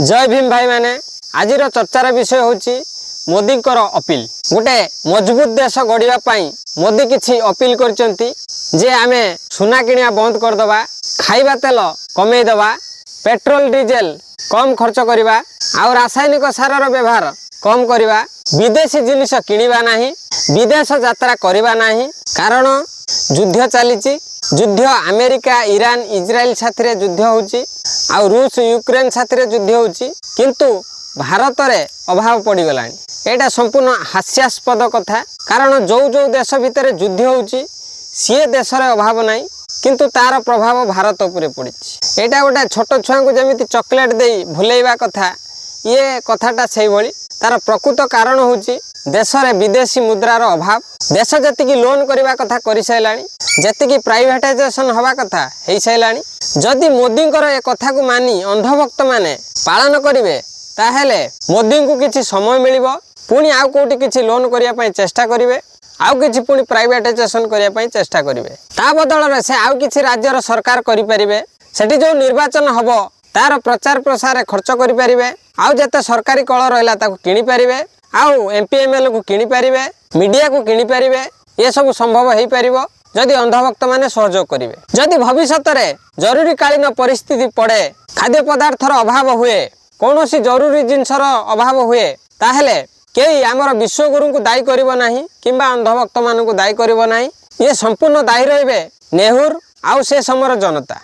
जय भीम भाई माने आज चर्चार विषय होची मोदी अपील गोटे मजबूत देश गढ़ा मोदी किछि अपील करचंती जे आमे सुना किनिया बंद करदबा, खाइबा तेल कमेदबा, पेट्रोल डीजेल कम खर्च करिबा और रासायनिक सारर व्यवहार कम करिबा, विदेशी जिनिस किनिबा नाही, विदेश यात्रा करिबा नाही। कारण युद्ध चलीची, युद्ध अमेरिका ईरान इजराइल साथी युद्ध होची आ रूस यूक्रेन साथी युद्ध होची, किंतु भारत रे अभाव पड़गलानी। एटा संपूर्ण हास्यास्पद कथा। कारण जो जो देश भितर युद्ध होची सी देश रे अभाव नाही, किंतु तार प्रभाव भारत उपरे पड़िछि। एटा गोटे छोट छुआ को जमी चॉकलेट दे भुलेइबा कथा, ये कथाटा से भली। तार प्रकृत कारण होची देश रे विदेशी मुद्रार अभाव। देश जतिकी लोन करबा कथा करि सैलानी, जतिकी प्राइवेटाइजेशन हवा कथा हेई सैलानी। जदि मोदींकर ए कथा को मानी अंधभक्त माने पालन करिवे ताहेले मोदी को किछि समय मिलिबो, पुणी आउ कोठी किछि लोन करिया पई चेष्टा करिवे, आउ किछि पुणी प्राइवेटाइजेशन करिया पई चेष्टा करिवे। ता बदल रे से आउ किछि राज्यर सरकार करि परिबे, सेठी जो निर्वाचन हबो तार प्रचार प्रसार खर्च करि परिबे, आउ जते सरकारी कळ रहला ताको किनि परिबे, आउ एमपी एमएलए को किनि परिबे, मीडिया को किनि परिबे। ये सब संभव हेई परिबो जदि अंधभक्त माने सहयोग करिवे। जदि भविष्यत रे जरूरी कालीन परिस्थिति पड़े, खाद्य पदार्थर अभाव हुए, कौनसी जरूरी जिनसर अभाव हुए, ताहेले केही आमर विश्वगुरु को दायी करिवो नाही किंबा अंधभक्त मानू को दायी करिवो नाही। ये संपूर्ण दायी रहिबे नेहरू आउ से समर जनता।